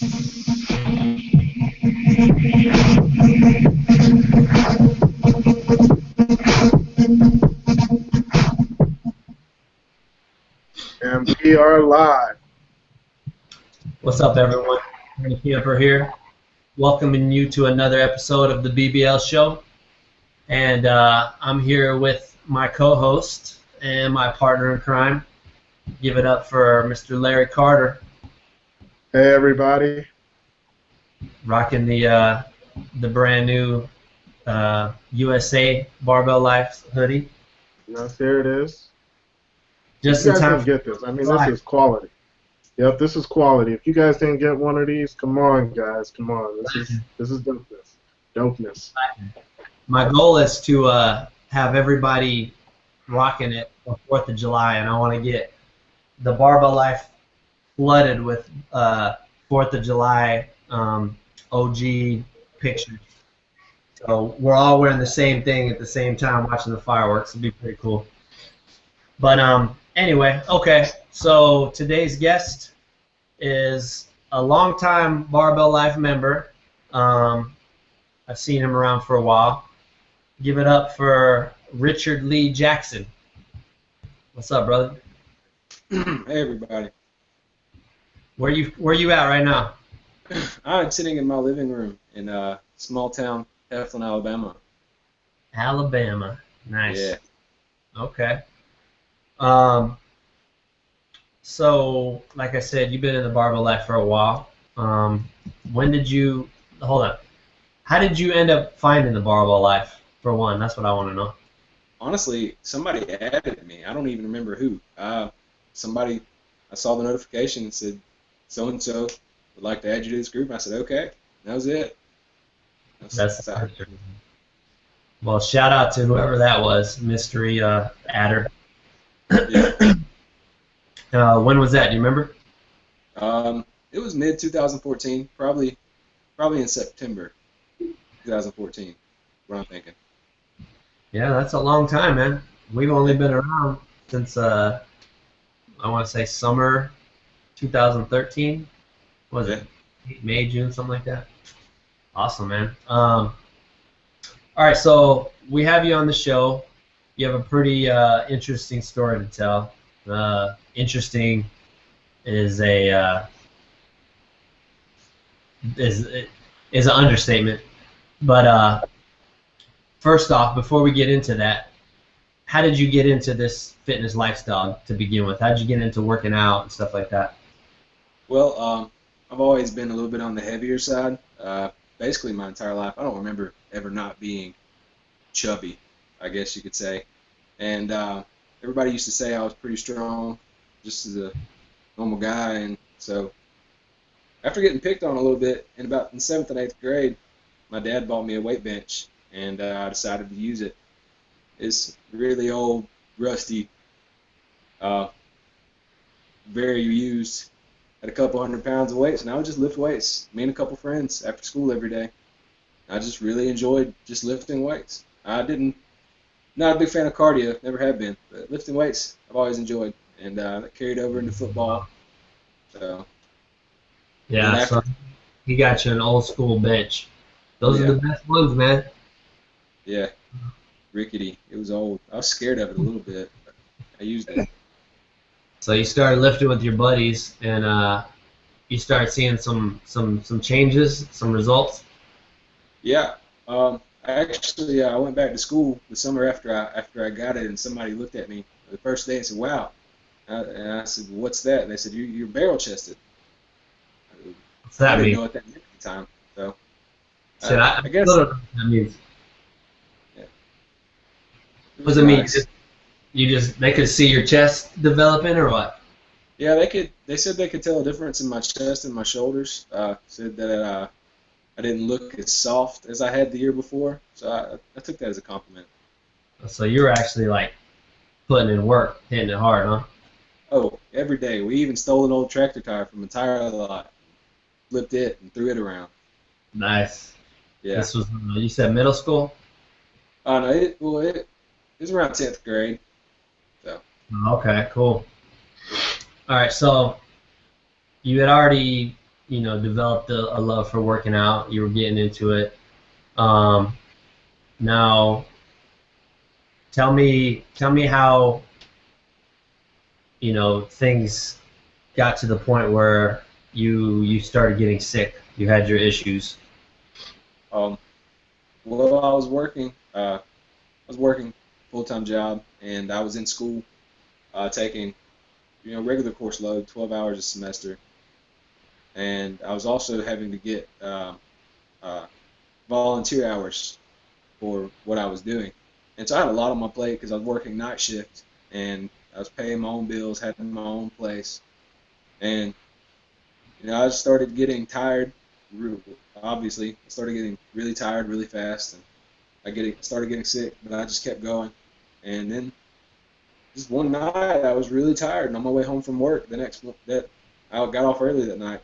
And we are live. What's up, everyone? Camper here, welcoming you to another episode of the BBL Show. And I'm here with my co-host and my partner in crime. Give it up for Mr. Larry Carter. Hey, everybody. Rocking the brand new USA Barbell Life hoodie. Yes, here it is. Just you in guys time. didn't get this. I mean, this is quality. Yep, this is quality. If you guys didn't get one of these, come on, guys, come on. This is dopeness. Dopeness. My goal is to have everybody rocking it for 4th of July, and I want to get the Barbell Life flooded with 4th of July OG pictures. So we're all wearing the same thing at the same time watching the fireworks. It'd be pretty cool. But anyway, okay, so today's guest is a longtime Barbell Life member. I've seen him around for a while. Give it up for Richard Lee Jackson. What's up, brother? Hey, everybody. Where you at right now? I'm sitting in my living room in small town Heflin, Alabama. Alabama. Nice. Yeah. Okay. So, like I said, you've been in the Barbell Life for a while. When did you, hold on, how did you end up finding the Barbell Life, for one? That's what I want to know. Honestly, somebody added me. I don't even remember who. I saw the notification and said, so-and-so would like to add you to this group. And I said, okay. That was it. That's well, shout out to whoever that was, mystery adder. Yeah. When was that? Do you remember? It was mid-2014, probably in September 2014, what I'm thinking. Yeah, that's a long time, man. We've only been around since, I want to say summer 2013. Was it? May, June, something like that? Awesome, man. All right, so we have you on the show. You have a pretty interesting story to tell. Interesting is an understatement. But first off, before we get into that, how did you get into this fitness lifestyle to begin with? How did you get into working out and stuff like that? Well, I've always been a little bit on the heavier side. Basically my entire life. I don't remember ever not being chubby, I guess you could say. And everybody used to say I was pretty strong, just as a normal guy. And so after getting picked on a little bit in about in 7th and 8th grade, my dad bought me a weight bench, and I decided to use it. It's really old, rusty, very used. Had a couple 100 pounds of weights, and I would just lift weights. Me and a couple friends after school every day. I just really enjoyed just lifting weights. Not a big fan of cardio, never have been, but lifting weights I've always enjoyed, and that carried over into football. So yeah, so he got you an old school bench. Those are the best ones, man. Yeah, rickety. It was old. I was scared of it a little bit, but I used it. So you started lifting with your buddies, and you started seeing some changes, some results. Yeah. Actually, I went back to school the summer after I got it, and somebody looked at me the first day and said, "Wow." And I said, "What's that?" And they said, "You're barrel chested." What's that I didn't mean? know what that meant at the time. So I guess. still don't know what that means. Yeah. What does it mean? They could see your chest developing, or what? Yeah, they said they could tell a difference in my chest and my shoulders. Said that I didn't look as soft as I had the year before, so I took that as a compliment. So you were actually like putting in work, hitting it hard, huh? Oh, every day. We even stole an old tractor tire from a tire lot, flipped it, and threw it around. Nice. Yeah. This was, you said middle school? No, it was around 10th grade. So. Okay, cool. All right, so you had already developed a love for working out. You were getting into it. Now, tell me how things got to the point where you started getting sick. You had your issues. Um, well, I was working full-time job, and I was in school, taking, regular course load, 12 hours a semester, and I was also having to get volunteer hours for what I was doing. And so I had a lot on my plate because I was working night shift, and I was paying my own bills, having my own place, and I just started getting tired. Obviously, I started getting really tired really fast, and started getting sick. But I just kept going, and then just one night I was really tired, and on my way home from work that I got off early that night,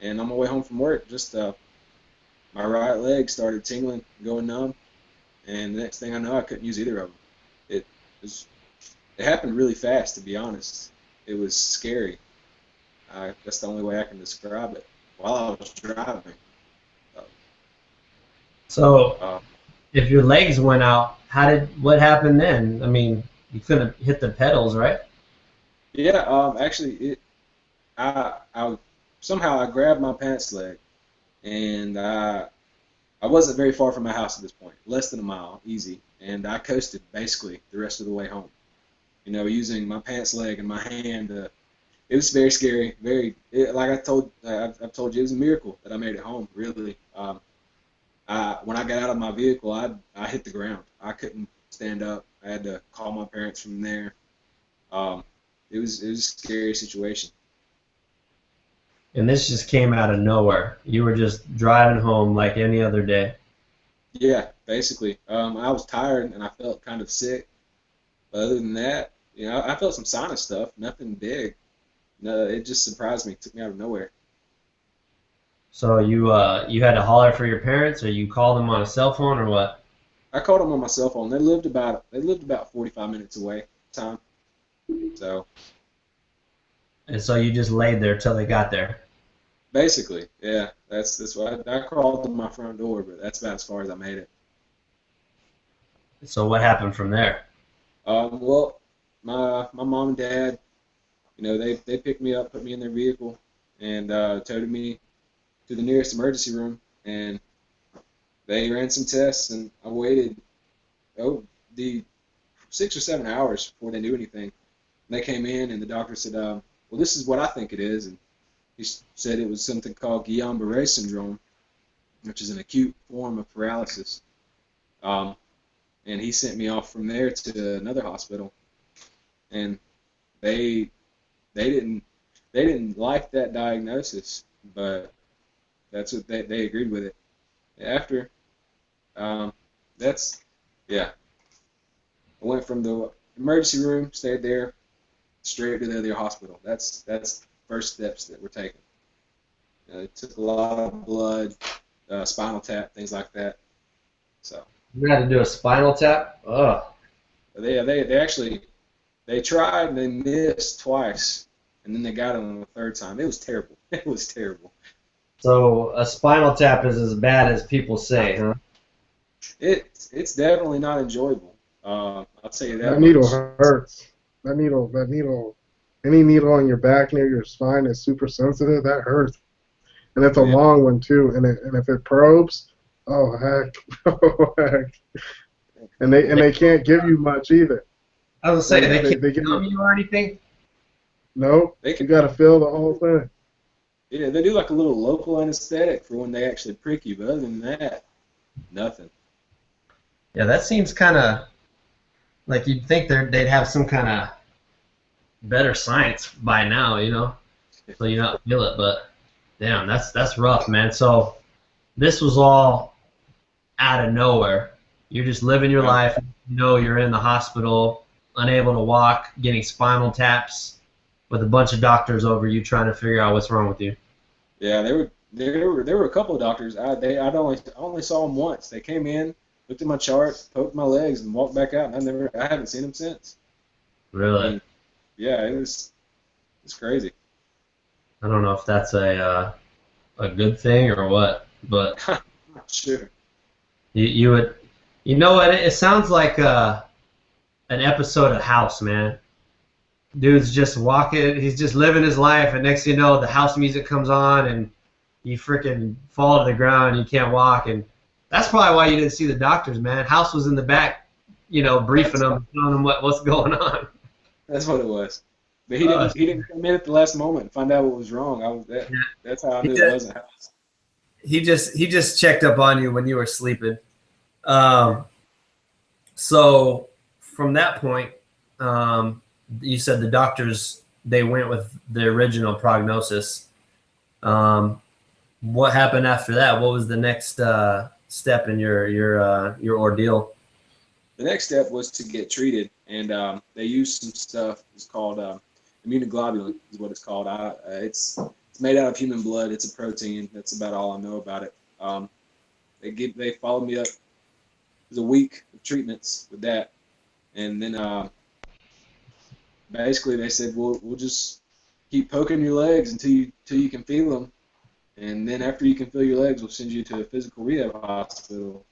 and on my way home from work, just my right leg started tingling, going numb, and the next thing I know, I couldn't use either of them. It was It happened really fast, to be honest. It was scary. That's the only way I can describe it. While I was driving. So, Uh, if your legs went out, what happened then? I mean, you couldn't hit the pedals, right? yeah, actually, I somehow I grabbed my pants leg, and I wasn't very far from my house at this point, less than a mile, easy, and I coasted basically the rest of the way home. Using my pants leg and my hand. It was very scary. Like I've told you, it was a miracle that I made it home. Really, when I got out of my vehicle, I hit the ground. I couldn't stand up. I had to call my parents from there. It was a scary situation. And this just came out of nowhere. You were just driving home like any other day. Yeah, basically. I was tired and I felt kind of sick. But other than that, I felt some sinus stuff. Nothing big. No, it just surprised me. It took me out of nowhere. So you had to holler for your parents, or you called them on a cell phone, or what? I called them on my cell phone. They lived about 45 minutes away at the time. So And so you just laid there till they got there. basically, yeah, that's what I crawled to my front door, but that's about as far as I made it. So what happened from there? Well, my mom and dad, they picked me up, put me in their vehicle, and toted me to the nearest emergency room, and they ran some tests, and I waited the 6 or 7 hours before they knew anything. And they came in, and the doctor said, "Well, this is what I think it is," and he said it was something called Guillain-Barré Syndrome, which is an acute form of paralysis. Um, and he sent me off from there to another hospital, and they didn't like that diagnosis, but that's what they agreed with it. After that's yeah, I went from the emergency room, stayed there, straight to the other hospital. That's first steps that were taken. It took a lot of blood, spinal tap, things like that. So You had to do a spinal tap? Ugh. they actually they tried and they missed twice, and then they got it on the third time. It was terrible. It was terrible. So a spinal tap is as bad as people say, huh? It's definitely not enjoyable. I'll tell you that That needle much. hurts. That needle, any needle on your back near your spine is super sensitive. That hurts, and it's a Yeah. long one too. And if it probes, oh heck, oh heck. And they can't give you much either. I was saying, they can't They give numb you you or anything? nope. They You can, got to feel the whole thing. yeah, they do like a little local anesthetic for when they actually prick you, but other than that, nothing. Yeah, that seems kind of like you'd think they'd have some kind of better science by now, so you not feel it. But damn, that's rough, man. So this was all out of nowhere. You're just living your Right. life. You're in the hospital, unable to walk, getting spinal taps, with a bunch of doctors over you trying to figure out what's wrong with you. Yeah, there were a couple of doctors. I'd only saw them once. They came in, looked at my chart, poked my legs, and walked back out. And I haven't seen them since. I Really? mean, yeah, it's crazy. I don't know if that's a good thing or what, but Not sure. you would, you know what? It sounds like an episode of House, man. Dude's just walking, he's just living his life, and next thing you know, the house music comes on, and you freaking fall to the ground, and you can't walk, and that's probably why you didn't see the doctors, man. House was in the back, briefing them, telling them what's going on. That's what it was. But Uh, he didn't come in at the last moment and find out what was wrong. That's how I he knew it just wasn't House. he just checked up on you when you were sleeping. Um, so from that point, you said the doctors, they went with the original prognosis. What happened after that? What was the next step in your ordeal? The next step was to get treated, and they used some stuff. It's called immunoglobulin, is what it's called. It's made out of human blood. It's a protein. That's about all I know about it. They followed me up. It was a week of treatments with that, and then basically they said, we'll just keep poking your legs until you can feel them, and then after you can feel your legs, we'll send you to a physical rehab hospital.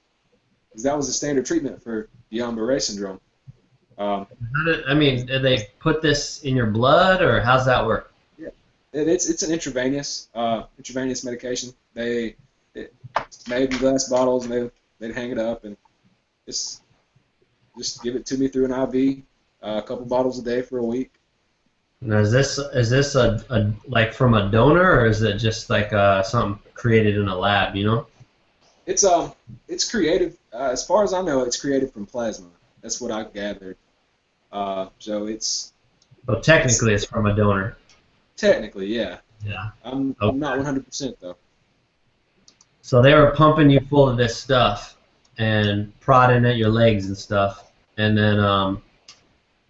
Because that was the standard treatment for Guillain-Barré Syndrome. Did they put this in your blood, or how's that work? Yeah, it's an intravenous medication. It's made in glass bottles, and they'd hang it up and just give it to me through an IV, a couple bottles a day for a week. Now, is this a like from a donor, or is it just like something created in a lab? It's created. As far as I know, it's created from plasma. That's what I've gathered. So it's. Well, technically, it's from a donor. Technically, yeah. Yeah. I'm Okay. not 100% though. So they were pumping you full of this stuff and prodding at your legs and stuff, and then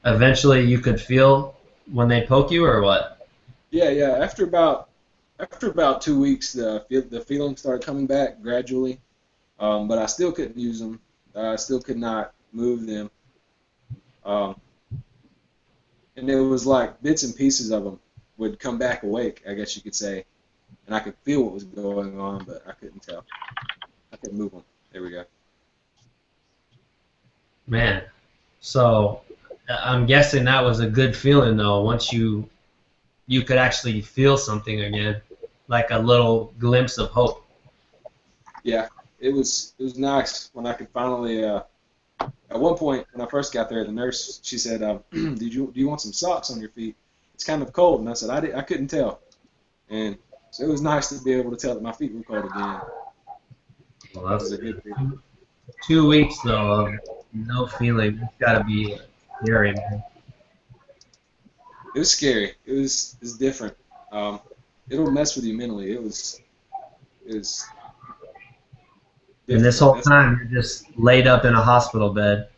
eventually you could feel when they poke you, or what? Yeah. After about 2 weeks, the feeling started coming back gradually, but I still couldn't use them. I still could not move them, um, and it was like bits and pieces of them would come back awake, I guess you could say, and I could feel what was going on, but I couldn't tell. I couldn't move them. There we go. Man, so I'm guessing that was a good feeling though. Once you could actually feel something again, like a little glimpse of hope. Yeah, it was nice when I could finally. At one point, when I first got there, the nurse, she said, do you want some socks on your feet? It's kind of cold, and I said I couldn't tell, and so it was nice to be able to tell that my feet were cold again. Well, It was that's a good feeling. 2 weeks though of no feeling. It's got to be scary, man. It was scary. It was different. It'll mess with you mentally. It was And this different. whole time you're just laid up in a hospital bed,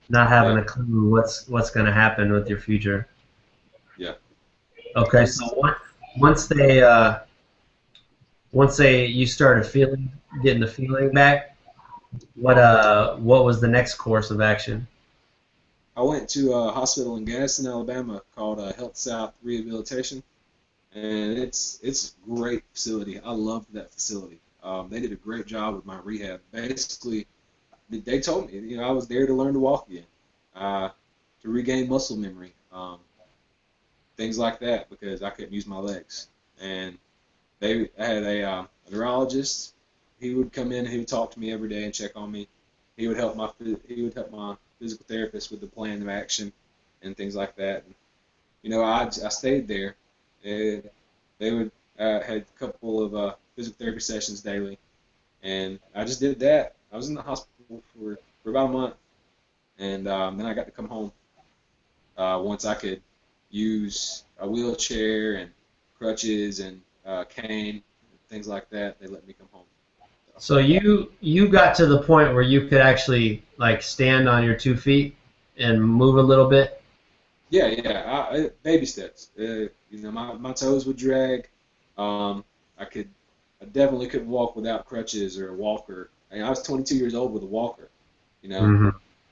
not having Yeah, a clue what's going to happen with your future. yeah. It Okay, so was, once they you started getting the feeling back, what was the next course of action? I went to a hospital in Gadsden, Alabama called Health South Rehabilitation, and it's a great facility. I loved that facility. They did a great job with my rehab. Basically, they told me, I was there to learn to walk again, to regain muscle memory, things like that, because I couldn't use my legs. And I had a neurologist. He would come in. He would talk to me every day and check on me. He would help my physical therapist with the plan of action and things like that. And, I stayed there. And they would had a couple of physical therapy sessions daily, and I just did that. I was in the hospital for about a month, and then I got to come home once I could use a wheelchair and crutches and cane, things like that. They let me come home. So you got to the point where you could actually like stand on your 2 feet and move a little bit. Yeah. Baby steps. My toes would drag. I definitely couldn't walk without crutches or a walker. I was 22 years old with a walker, Mm-hmm.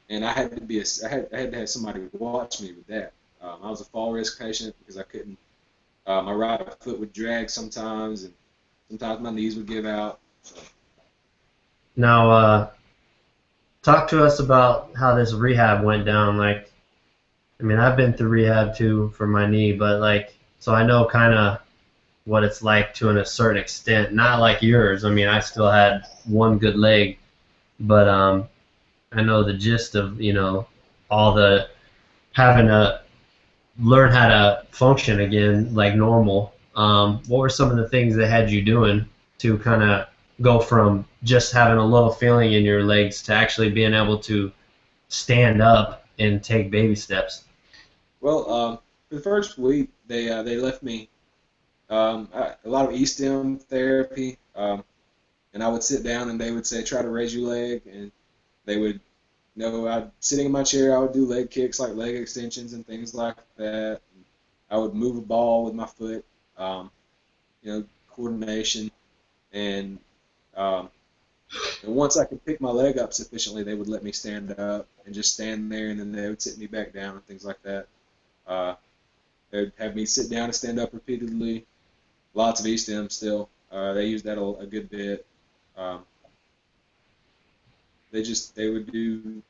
and I had to have somebody watch me with that. I was a fall risk patient because I couldn't. My right foot would drag sometimes, and Sometimes my knees would give out. So. Now, talk to us about how this rehab went down. Like, I mean, I've been through rehab too for my knee, but like, so I know kind of what it's like to a certain extent. Not like yours. I mean, I still had one good leg, but I know the gist of, you know, all the having to learn how to function again like normal. What were some of the things that had you doing to kind of go from just having a little feeling in your legs to actually being able to stand up and take baby steps? Well, for the first week, they left me a lot of E-stim therapy, and I would sit down and they would say, try to raise your leg, and they would, you know, I'd sitting in my chair, I would do leg kicks like leg extensions and things like that. I would move a ball with my foot, you know, coordination, and once I could pick my leg up sufficiently, they would let me stand up and just stand there, and then they would sit me back down and things like that. They'd have me sit down and stand up repeatedly. Lots of E-stim still. They used that a good bit. They would do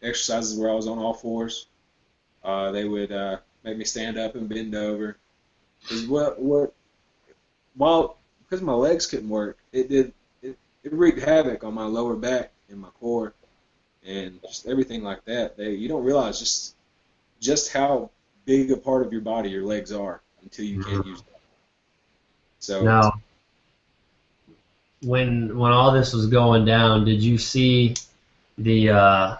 exercises where I was on all fours. They would make me stand up and bend over. Because because my legs couldn't work, it wreaked havoc on my lower back and my core and just everything like that. You don't realize just how big a part of your body your legs are until you can't use them. So now, when all this was going down, did you see the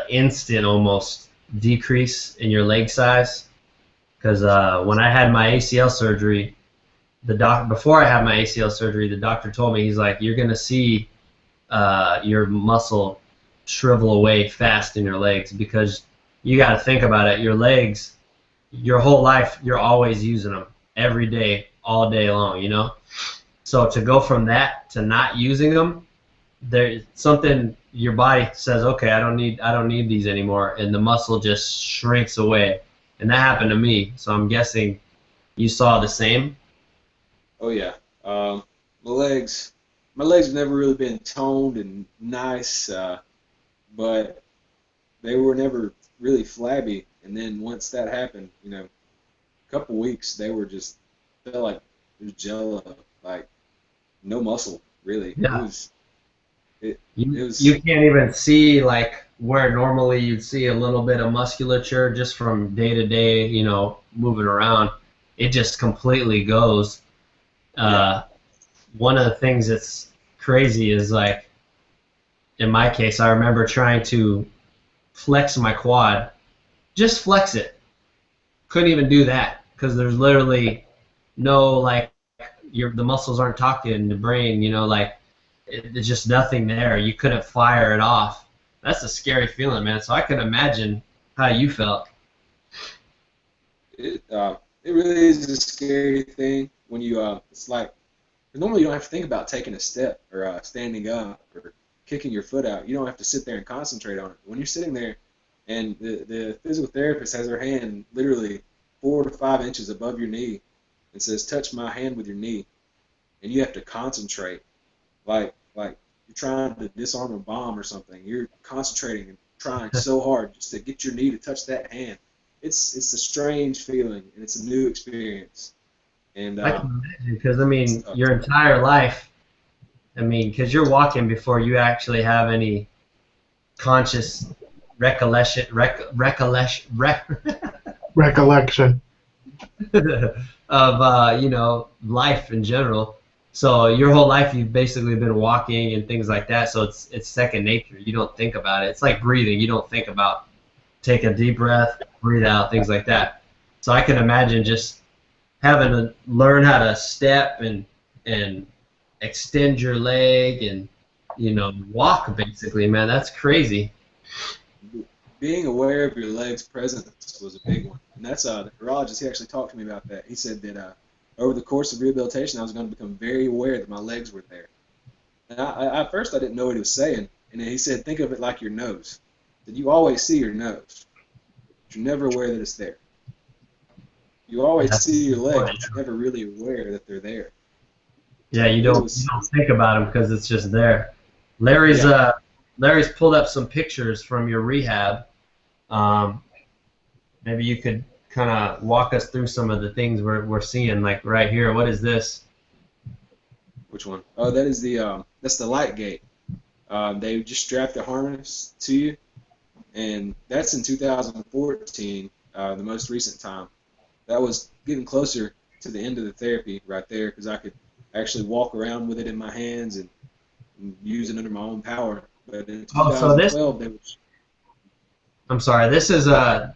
instant almost decrease in your leg size? Because when I had my ACL surgery, before I had my ACL surgery, the doctor told me, he's like, you're gonna see your muscle shrivel away fast in your legs, because you got to think about it. Your legs, your whole life, you're always using them every day, all day long, you know? So to go from that to not using them, there's something, your body says, okay, I don't need these anymore, and the muscle just shrinks away. And that happened to me. So I'm guessing you saw the same. oh yeah, my legs have never really been toned and nice, but they were never really flabby. And then once that happened, you know, a couple weeks, they were just felt like it was jello, like no muscle really. Yeah. It You was you can't even see like where normally you'd see a little bit of musculature just from day to day, you know, moving around. It just completely goes. yeah. One of the things that's crazy is like, in my case, I remember trying to flex my quad, just flex it. Couldn't even do that because there's literally no like the muscles aren't talking, the brain, you know, like there's just nothing there. You couldn't fire it off. That's a scary feeling, man. So I can imagine how you felt. It really is a scary thing when you it's like, 'cause normally you don't have to think about taking a step or standing up or kicking your foot out. You don't have to sit there and concentrate on it. When you're sitting there and the physical therapist has her hand literally 4 to 5 inches above your knee and says, touch my hand with your knee, and you have to concentrate like you're trying to disarm a bomb or something. You're concentrating and trying so hard just to get your knee to touch that hand. It's a strange feeling, and it's a new experience. And I can imagine because I mean your entire life. I mean, because you're walking before you actually have any conscious recollection, Recollection. of you know, life in general. So your whole life you've basically been walking and things like that. So it's second nature. You don't think about it. It's like breathing. You don't think about take a deep breath, breathe out, things like that. So I can imagine just having to learn how to step and extend your leg and, you know, walk basically, man. That's crazy. being aware of your leg's presence was a big one. And that's the neurologist, he actually talked to me about that. He said that over the course of rehabilitation, I was going to become very aware that my legs were there. And at first, I didn't know what he was saying. And then he said, think of it like your nose. That you always see your nose, but you're never aware that it's there. You always That's see your legs, important. but you're never really aware that they're there. Yeah, So you it don't was, think about them because it's just there. Larry's yeah. Larry's pulled up some pictures from your rehab. Um, maybe you could kind of walk us through some of the things we're seeing, like right here. What is this? Which one? Oh, that is that's the light gate. They just strapped a harness to you, and that's in 2014, the most recent time. That was getting closer to the end of the therapy right there because I could actually walk around with it in my hands and use it under my own power. But in Oh, so this. 2012, they was, I'm sorry. This is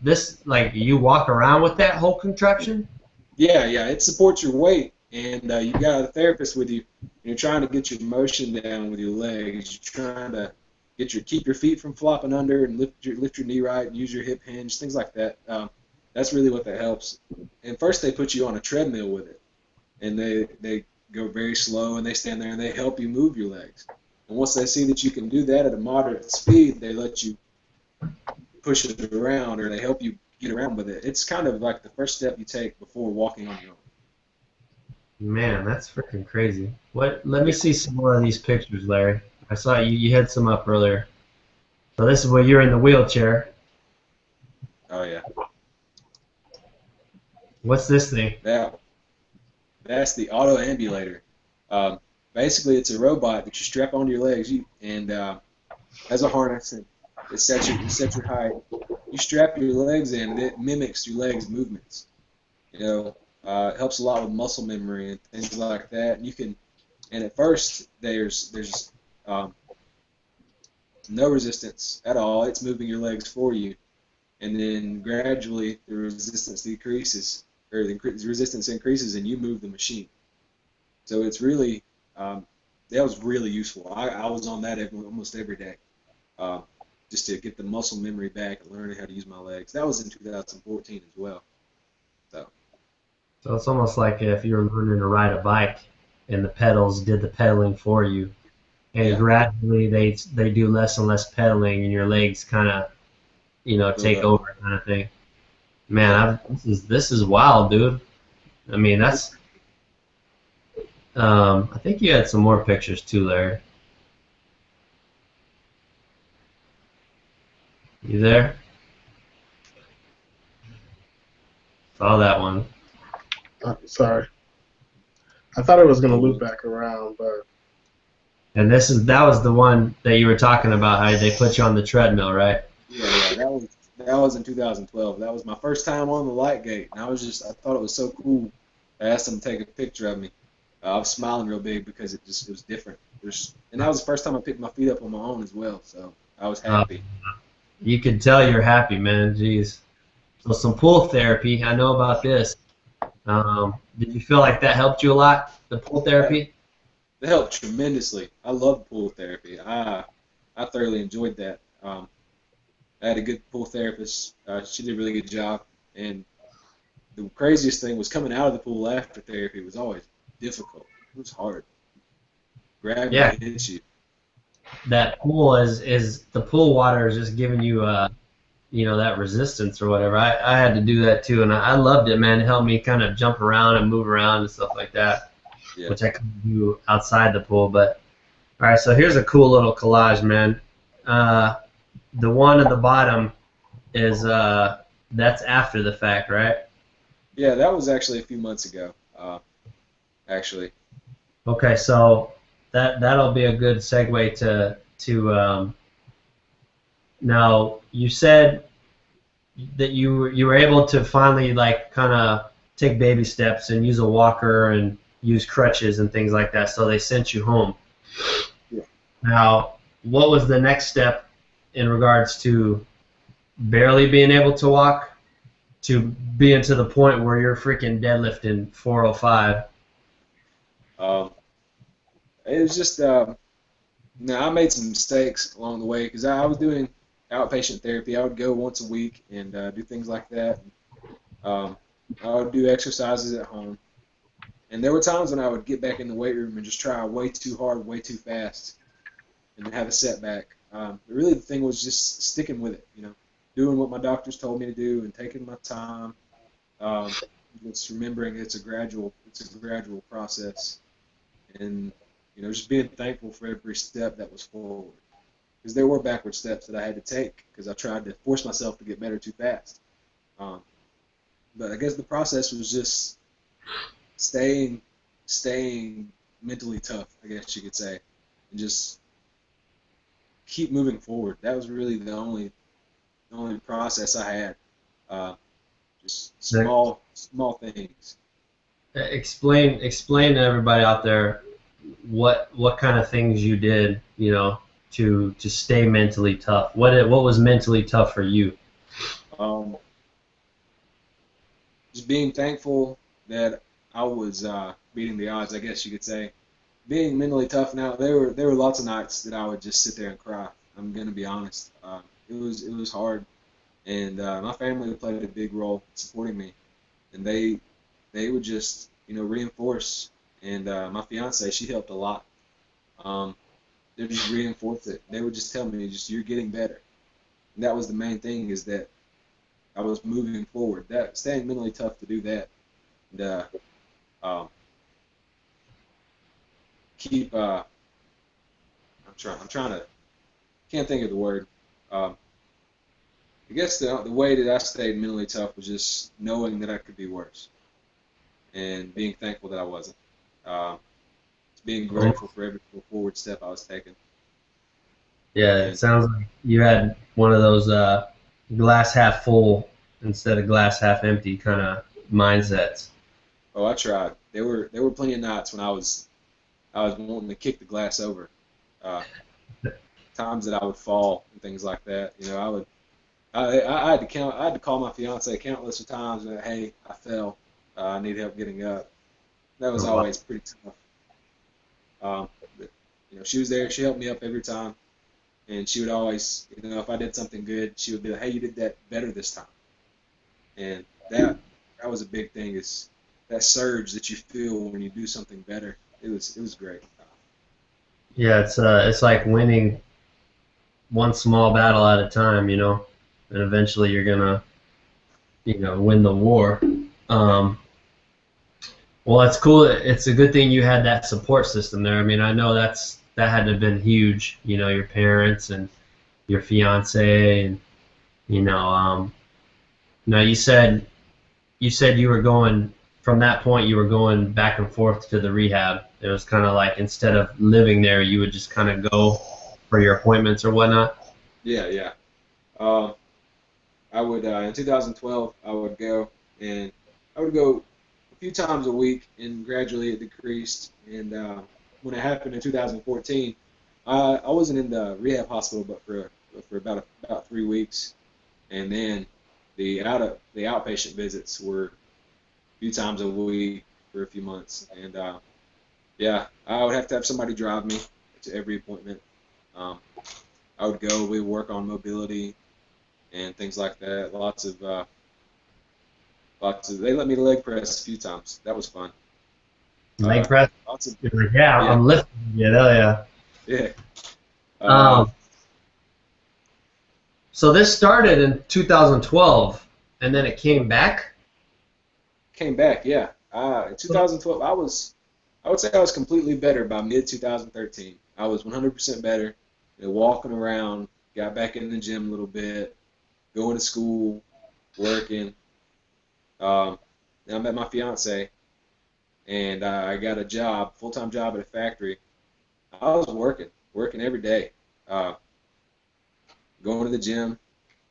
this like you walk around with that whole contraption? yeah, yeah, it supports your weight, and you got a therapist with you, and you're trying to get your motion down with your legs. You're trying to keep your feet from flopping under and lift your knee right and use your hip hinge, things like that. That's really what that helps. And first they put you on a treadmill with it, and they go very slow, and they stand there and they help you move your legs. And once they see that you can do that at a moderate speed, they let you push it around, or they help you get around with it. It's kind of like the first step you take before walking on your own. Man, that's freaking crazy. What? Let me Yeah. see some more of these pictures, Larry. I saw you had some up earlier. So this is where you're in the wheelchair. Oh yeah. What's this thing? That that's the auto ambulator. Um, Basically, it's a robot that you strap onto your legs, and has a harness, and it sets your height. You strap your legs in, and it mimics your legs' movements. You know, it helps a lot with muscle memory and things like that. And you can, and at first there's um, no resistance at all. It's moving your legs for you, and then gradually the resistance decreases, or the resistance increases, and you move the machine. So it's really that was really useful. I was on that almost every day, uh, just to get the muscle memory back and learning how to use my legs. That was in 2014 as well. So So it's almost like if you were learning to ride a bike and the pedals did the pedaling for you, and yeah, gradually they do less and less pedaling, and your legs kind of build take up. over kind of thing. Man, Yeah, this is wild, dude. I mean, that's I think you had some more pictures too, Larry. You there? Saw that one. Sorry. I thought it was going to loop cool. back around, but And that was the one that you were talking about, how they put you on the treadmill, right? Yeah, yeah, that was in 2012. That was my first time on the light gate, and I thought it was so cool. I asked them to take a picture of me. I was smiling real big because it was different. And that was the first time I picked my feet up on my own as well, so I was Uh, happy. you could tell you're happy, man. Jeez. So some pool therapy. I know about this. Did you feel like that helped you a lot? The pool That, therapy? that helped tremendously. I love pool therapy. I thoroughly enjoyed that. I had a good pool therapist. She did a really good job, and the craziest thing was coming out of the pool after therapy was always difficult. It was hard. Yeah, Gravity hits you. that pool is the pool water is just giving you that resistance or whatever. I had to do that too, and I loved it, man. It helped me kind of jump around and move around and stuff like that, Yeah. which I couldn't do outside the pool. But all right, so here's a cool little collage, man. Uh, the one at the bottom is that's after the fact, right? Yeah, that was actually a few months ago. Actually. Okay, so that'll be a good segue to now you said that you were able to finally like kind of take baby steps and use a walker and use crutches and things like that. So they sent you home. Yeah. Now, what was the next step in regards to barely being able to walk to being to the point where you're freaking deadlifting 405? Um, it was just now I made some mistakes along the way because I was doing outpatient therapy. I would go once a week and do things like that. Um, I would do exercises at home, and there were times when I would get back in the weight room and just try way too hard, way too fast, and then have a setback. But really, the thing was just sticking with it. Doing what my doctors told me to do and taking my time. Um, just remembering it's a gradual process, and just being thankful for every step that was forward, because there were backward steps that I had to take because I tried to force myself to get better too fast. But I guess the process was just staying mentally tough, I guess you could say, and just keep moving forward. That was really the only process I had. Just small things. Explain to everybody out there what kind of things you did, to stay mentally tough. What was mentally tough for you? Just being thankful that I was beating the odds, I guess you could say. Being mentally tough now, there were lots of nights that I would just sit there and cry. I'm gonna be honest. It was hard, and my family played a big role in supporting me, and they would just reinforce. And my fiancée, she helped a lot. They just reinforce it. They would just tell me, you're getting better. And that was the main thing, is that I was moving forward. That staying mentally tough to do that, and keep. I'm trying to. Can't think of the word. I guess the way that I stayed mentally tough was just knowing that I could be worse, and being thankful that I wasn't. Being grateful for every forward step I was taking. Yeah, it sounds like you had one of those glass half full instead of glass half empty kind of mindsets. Oh, I tried. There were plenty of nights when I was wanting to kick the glass over. Times that I would fall and things like that. I had to call my fiance countless of times and, hey, I fell. I need help getting up. That was always pretty tough. But, she was there. She helped me up every time, and she would always, if I did something good, she would be like, hey, you did that better this time. And that was a big thing, is that surge that you feel when you do something better. It was great. Yeah, it's like winning one small battle at a time, and eventually you're gonna, win the war. Well, that's cool. It's a good thing you had that support system there. I mean, I know that had to have been huge. Your parents and your fiance, and now you said you were going from that point. You were going back and forth to the rehab. It was kind of like, instead of living there, you would just kind of go for your appointments or whatnot. Yeah. I would in 2012 I would go a few times a week, and gradually it decreased. And when it happened in 2014, I wasn't in the rehab hospital but for about 3 weeks, and then the outpatient visits were a few times a week for a few months. And yeah, I would have to have somebody drive me to every appointment. I would go. We would work on mobility and things like that. Lots of. They let me leg press a few times. That was fun. Leg press. Lots of. You're like, yeah, I'm lifting. Yeah. Yeah. So this started in 2012, and then it came back. Came back, yeah. In 2012, I would say I was completely better by mid 2013. I was 100% better. Walking around, got back in the gym a little bit, going to school, working. Then I met my fiance, and I got a full-time job at a factory. I was working every day, going to the gym,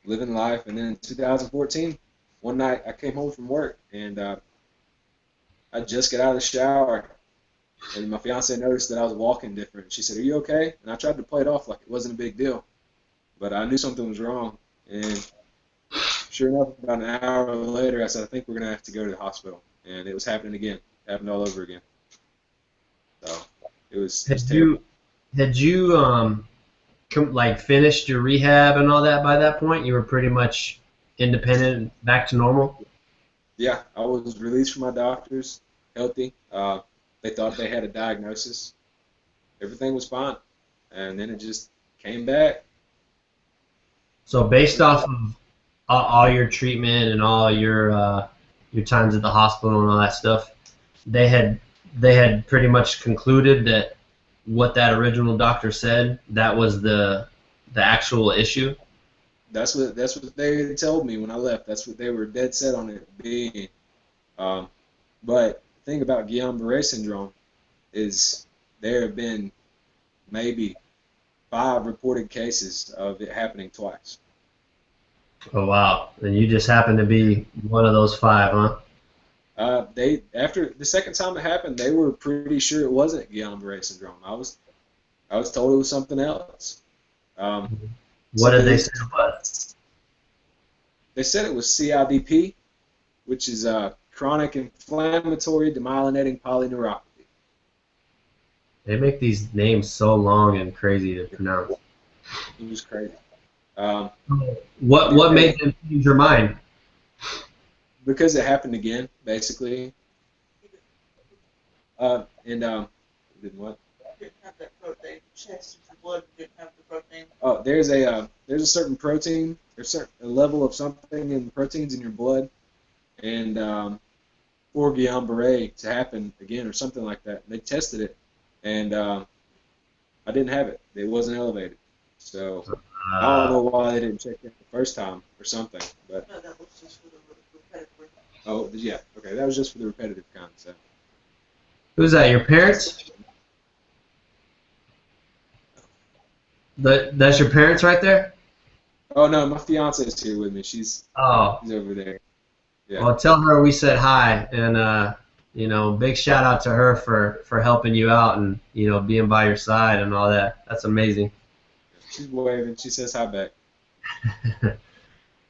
living life. And then in 2014, one night I came home from work, and I just got out of the shower, and my fiance noticed that I was walking different. She said, "Are you okay?" And I tried to play it off like it wasn't a big deal, but I knew something was wrong. And sure enough, about an hour later, I said, "I think we're going to have to go to the hospital." And it was happening again. Happened all over again. So it was terrible. Had you finished your rehab and all that by that point? You were pretty much independent, back to normal? Yeah, I was released from my doctors, healthy. They thought they had a diagnosis. Everything was fine. And then it just came back. So based off of all your treatment and all your times at the hospital and all that stuff, they had they had pretty much concluded that what that original doctor said, that was the actual issue. That's what they told me when I left. That's what they were dead set on it being. But the thing about Guillain-Barré Syndrome is there have been maybe 5 reported cases of it happening twice. Oh wow! And you just happen to be one of those 5, huh? They after the second time it happened, they were pretty sure it wasn't Guillain-Barré Syndrome. I was told it was something else. What did they say it was? They said it was CIDP, which is chronic inflammatory demyelinating polyneuropathy. They make these names so long and crazy to pronounce. It was crazy. What made them change your mind? Because it happened again, basically. Didn't what? Didn't have that protein. Chest of blood didn't have the protein. Oh, there's a certain protein, there's a level of something in proteins in your blood, and for Guillain-Barré to happen again or something like that, they tested it, and I didn't have it. It wasn't elevated. So I don't know why they didn't check it the first time or something. But No, that was just for the repetitive. oh yeah, okay, that was just for the repetitive kind. So Who's that? Your parents? That's your parents right there? oh no, my fiance is here with me. She's over there. Yeah. Well, tell her we said hi, and you know, big shout out to her for helping you out and being by your side and all that. That's amazing. She's waving. She says hi back.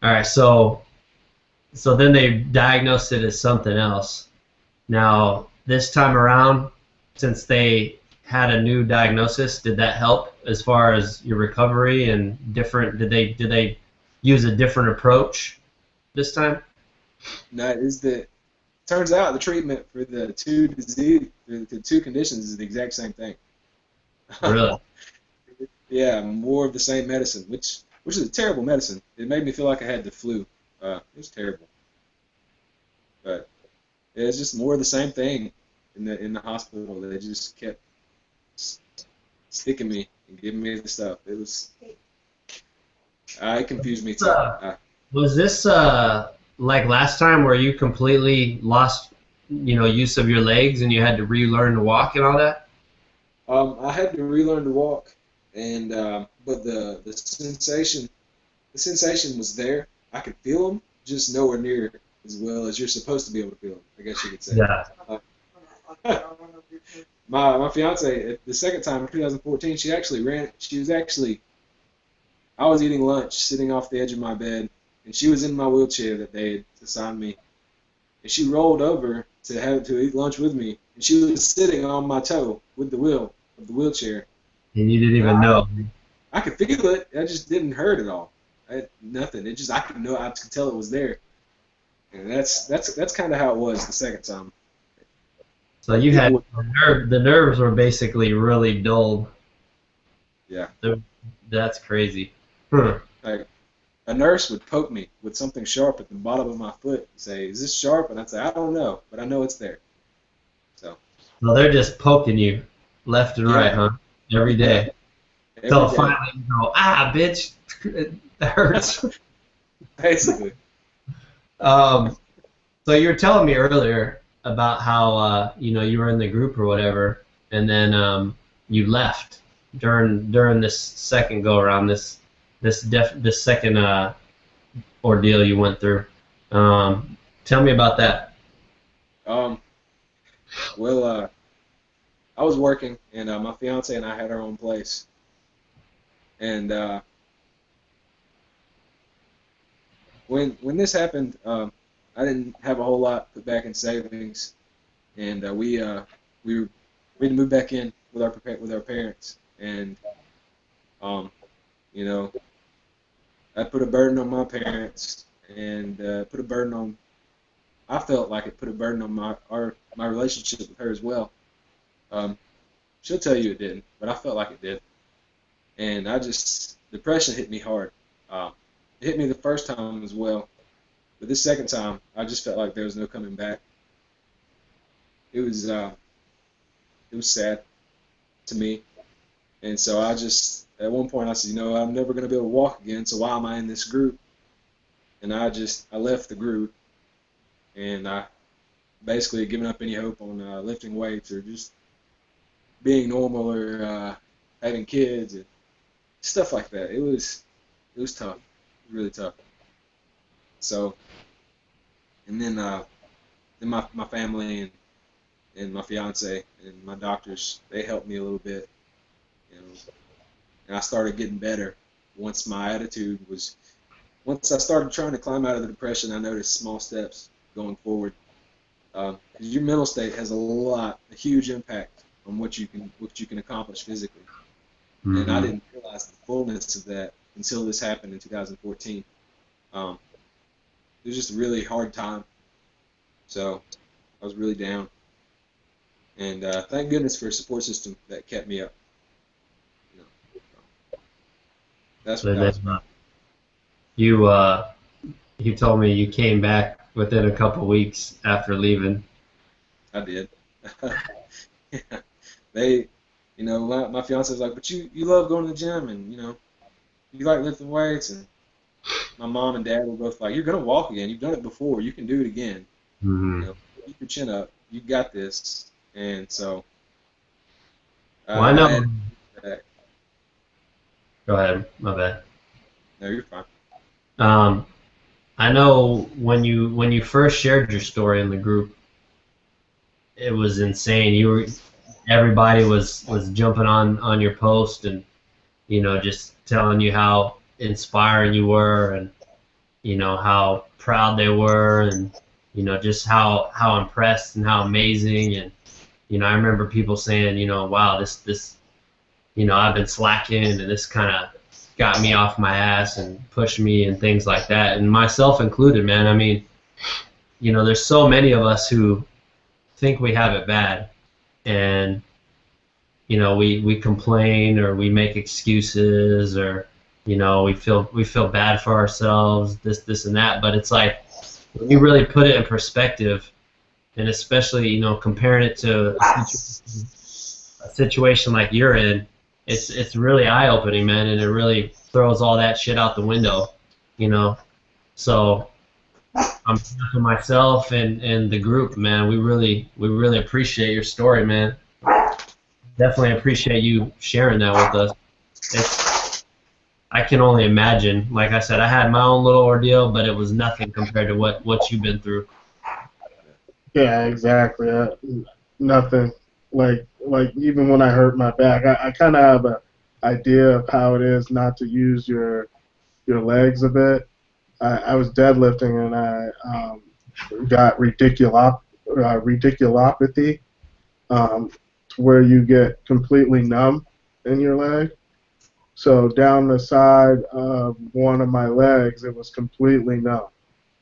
All right, so then they diagnosed it as something else. Now this time around, since they had a new diagnosis, did that help as far as your recovery and different? Did they use a different approach this time? No, turns out the treatment for the two conditions is the exact same thing. Really? Yeah, more of the same medicine, which is a terrible medicine. It made me feel like I had the flu. It was terrible. But yeah, it's just more of the same thing in the hospital. They just kept sticking me and giving me the stuff. It confused me too. Was this like last time where you completely lost use of your legs and you had to relearn to walk and all that? I had to relearn to walk, and but the sensation was there. I could feel them, just nowhere near as well as you're supposed to be able to feel them, I guess you could say. Yeah. My fiance, the second time in 2014, she actually ran. I was eating lunch, sitting off the edge of my bed, and she was in my wheelchair that they had assigned me. And she rolled over to eat lunch with me, and she was sitting on my toe with the wheel of the wheelchair. And you didn't even know. I could feel it. It just didn't hurt at all. Nothing. It just I could tell it was there. And that's kind of how it was the second time. So you had the nerves were basically really dulled. Yeah. That's crazy. Like a nurse would poke me with something sharp at the bottom of my foot and say, "Is this sharp?" And I'd say, "I don't know, but I know it's there." So. Well, they're just poking you left and right, huh? Every day. Until finally you go, bitch, that hurts. Basically. So you were telling me earlier about how you were in the group or whatever, and then you left during this second go around, this second ordeal you went through. Tell me about that. Well, I was working, and my fiance and I had our own place, and when this happened, I didn't have a whole lot put back in savings, and we had to move back in with our parents, and that put a burden on my parents, and put a burden on. I felt like it put a burden on my relationship with her as well. She'll tell you it didn't, but I felt like it did, and depression hit me hard. It hit me the first time as well, but this second time, I just felt like there was no coming back. It was was sad to me. And so I just, at one point I said, you know, I'm never going to be able to walk again, so why am I in this group? And I left the group, and I basically given up any hope on lifting weights or just being normal or having kids and stuff like that. It was tough. It was really tough. So, and then my family and my fiance and my doctors, they helped me a little bit, you know, and I started getting better once my attitude was, once I started trying to climb out of the depression, I noticed small steps going forward. Your mental state has a huge impact on what you can accomplish physically. Mm-hmm. And I didn't realize the fullness of that until this happened in 2014. It was just a really hard time. So I was really down. And thank goodness for a support system that kept me up. You know, that's what that was about. You told me you came back within a couple weeks after leaving. I did. Yeah. They, you know, my fiance was like, but you love going to the gym and, you know, you like lifting weights. And my mom and dad were both like, you're going to walk again. You've done it before. You can do it again. Mm-hmm. You know, keep your chin up. You got this. And so. Well, I know. Go ahead. My bad. No, you're fine. I know when you first shared your story in the group, it was insane. Everybody was jumping on your post and, you know, just telling you how inspiring you were and, you know, how proud they were and, you know, just how impressed and how amazing. And, you know, I remember people saying, you know, wow, this you know, I've been slacking and this kind of got me off my ass and pushed me and things like that, and myself included, man. I mean, you know, there's so many of us who think we have it bad, and, you know, we complain or we make excuses or, you know, we feel bad for ourselves, this and that. But it's like, when you really put it in perspective, and especially, you know, comparing it to a situation like you're in, it's really eye-opening, man, and it really throws all that shit out the window, you know. So I'm to myself and the group, man. We really appreciate your story, man. Definitely appreciate you sharing that with us. I can only imagine. Like I said, I had my own little ordeal, but it was nothing compared to what you've been through. Yeah, exactly. Nothing. Like even when I hurt my back, I kind of have an idea of how it is not to use your legs a bit. I was deadlifting and I got radiculopathy, to where you get completely numb in your leg. So down the side of one of my legs, it was completely numb.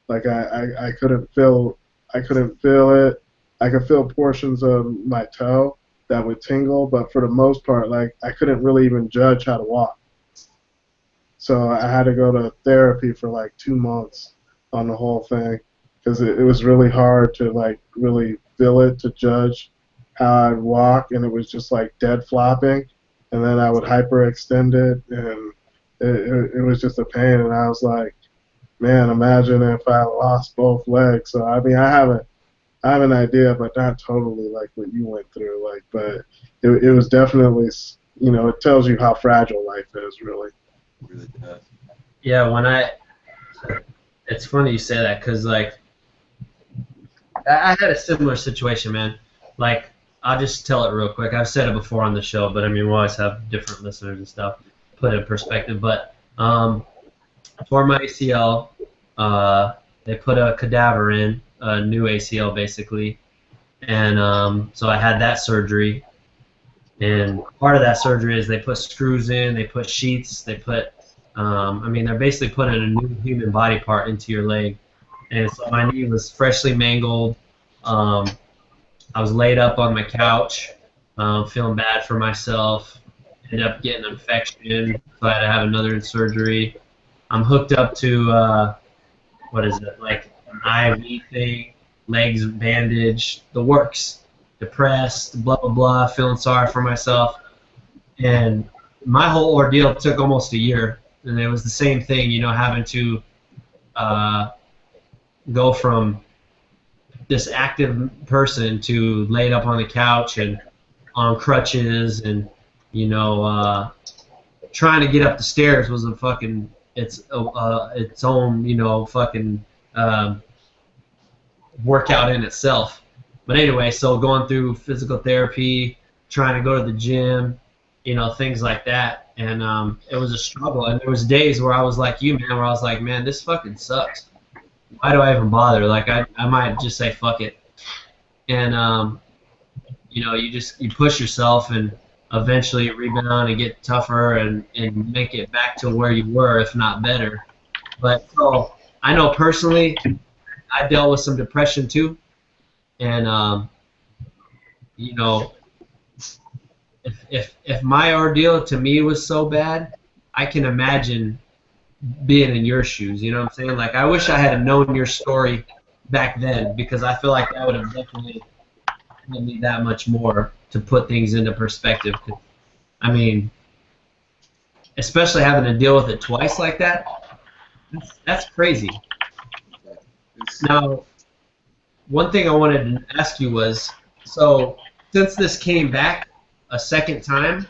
Like I couldn't feel it. I could feel portions of my toe that would tingle, but for the most part, like, I couldn't really even judge how to walk. So I had to go to therapy for like 2 months on the whole thing, because it was really hard to like really feel it, to judge how I'd walk, and it was just like dead flopping, and then I would hyperextend it, and it was just a pain. And I was like, man, imagine if I lost both legs. So I mean, I have an idea, but not totally like what you went through. Like, but it was definitely, you know, it tells you how fragile life is, really. It really does. Yeah, it's funny you say that, because, like, I had a similar situation, man. Like, I'll just tell it real quick. I've said it before on the show, but I mean, we'll always have different listeners and stuff, put it in perspective. But for my ACL, they put a cadaver in, a new ACL basically, and so I had that surgery. And part of that surgery is they put screws in, they put sheaths, they put, I mean, they're basically putting a new human body part into your leg. And so my knee was freshly mangled. I was laid up on my couch, feeling bad for myself. Ended up getting an infection, so I had to have another surgery. I'm hooked up to, what is it, like an IV thing, legs bandaged, the works. depressed, blah, blah, blah, feeling sorry for myself. And my whole ordeal took almost a year. And it was the same thing, you know, having to go from this active person to laid up on the couch and on crutches, and, you know, trying to get up the stairs was a fucking its own, you know, fucking workout in itself. But anyway, so going through physical therapy, trying to go to the gym, you know, things like that, and it was a struggle. And there was days where I was like you, man, where I was like, man, this fucking sucks. Why do I even bother? Like, I might just say fuck it. And you know, you push yourself, and eventually rebound and get tougher and make it back to where you were, if not better. But so I know personally, I dealt with some depression too, and you know, if my ordeal to me was so bad, I can imagine being in your shoes. You know what I'm saying? Like, I wish I had known your story back then, because I feel like that would have definitely helped me that much more to put things into perspective. I mean, especially having to deal with it twice like that, that's crazy. Now, one thing I wanted to ask you was, so since this came back a second time,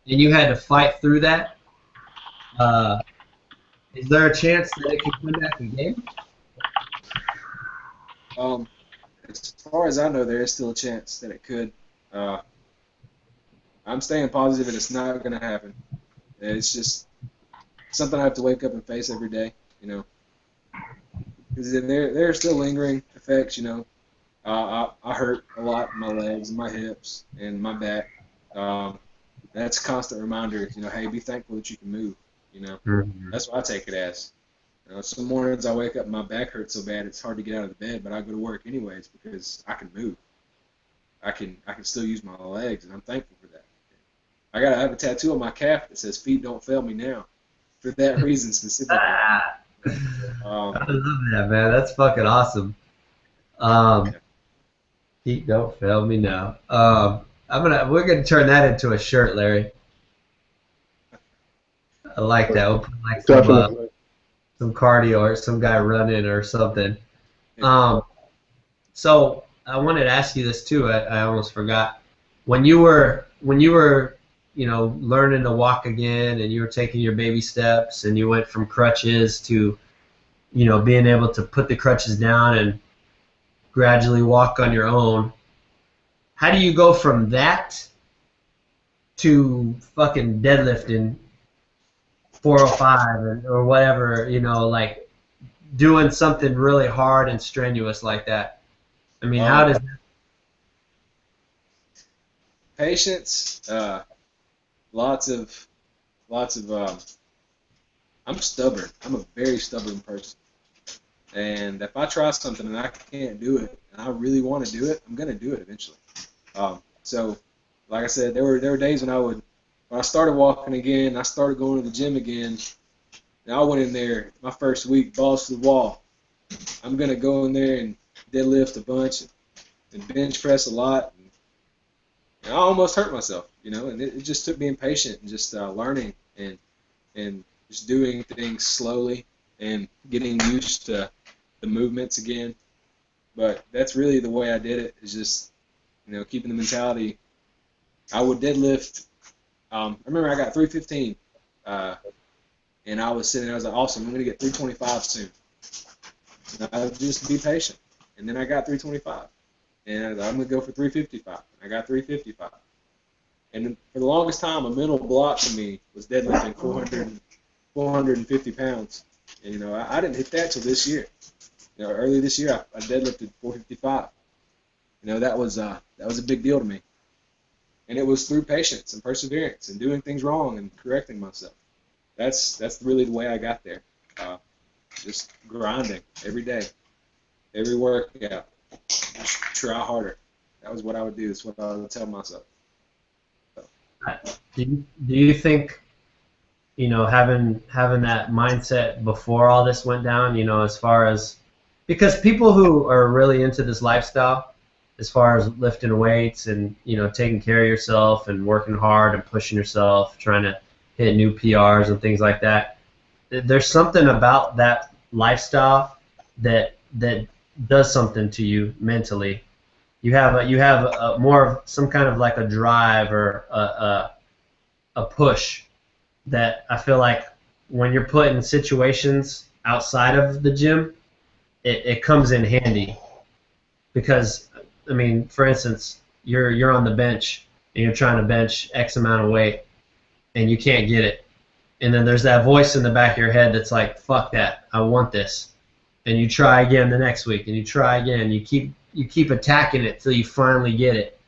and you had to fight through that, is there a chance that it could come back again? As far as I know, there is still a chance that it could. I'm staying positive that it's not going to happen. It's just something I have to wake up and face every day, you know. Because there are still lingering effects, you know. I hurt a lot in my legs and my hips and my back. That's a constant reminder, you know, hey, be thankful that you can move, you know. Mm-hmm. That's what I take it as. Some mornings I wake up and my back hurts so bad it's hard to get out of the bed, but I go to work anyways because I can move. I can still use my legs, and I'm thankful for that. I have a tattoo on my calf that says "Feet don't fail me now," for that reason specifically. I love that, man. That's fucking awesome. Feet don't fail me now. We're gonna turn that into a shirt, Larry. I like that. We'll put like Definitely. some cardio or some guy running or something. So I wanted to ask you this too. I almost forgot. When you were, you know, learning to walk again, and you were taking your baby steps, and you went from crutches to, you know, being able to put the crutches down and gradually walk on your own. How do you go from that to fucking deadlifting 405 or whatever, you know, like doing something really hard and strenuous like that? I mean, how does that... Patience, lots of I'm stubborn. I'm a very stubborn person. And if I try something and I can't do it, and I really want to do it, I'm gonna do it eventually. So, like I said, there were days when I started walking again, I started going to the gym again, and I went in there my first week, balls to the wall. I'm gonna go in there and deadlift a bunch and bench press a lot, and I almost hurt myself, you know. And it just took being patient and just learning and just doing things slowly and getting used to the movements again. But that's really the way I did it, is just, you know, keeping the mentality. I would deadlift. I remember I got 315, and I was sitting there. I was like, awesome, I'm going to get 325 soon. And I would just be patient. And then I got 325. And I was like, I'm going to go for 355. I got 355. And for the longest time, a mental block for me was deadlifting 450 pounds. And, you know, I didn't hit that till this year. You know, early this year, I deadlifted 455. You know, that was a big deal to me. And it was through patience and perseverance and doing things wrong and correcting myself. That's really the way I got there. Just grinding every day, every workout. Just try harder. That was what I would do. That's what I would tell myself. So. Do you think, you know, having that mindset before all this went down, you know, as far as, because people who are really into this lifestyle, as far as lifting weights and, you know, taking care of yourself and working hard and pushing yourself, trying to hit new PRs and things like that. There's something about that lifestyle that does something to you mentally. You have more of some kind of like a drive or a push that I feel like when you're put in situations outside of the gym, it comes in handy. Because, I mean, for instance, you're on the bench and you're trying to bench X amount of weight and you can't get it. And then there's that voice in the back of your head that's like, fuck that, I want this. And you try again the next week and you try again. You keep attacking it till you finally get it.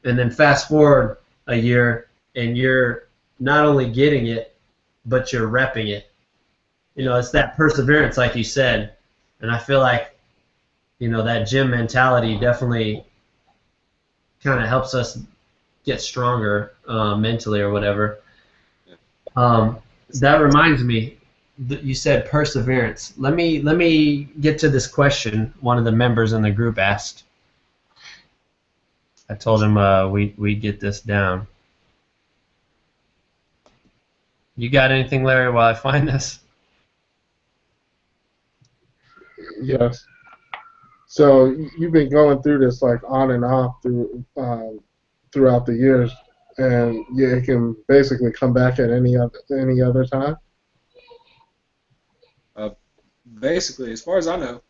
And then fast forward a year and you're not only getting it, but you're repping it. You know, it's that perseverance, like you said. And I feel like, you know, that gym mentality definitely kind of helps us get stronger mentally or whatever. That reminds me, you said perseverance. Let me get to this question one of the members in the group asked. I told him we'd get this down. You got anything, Larry, while I find this? Yes. So you've been going through this like on and off throughout the years, and yeah, it can basically come back at any other time. Basically, as far as I know,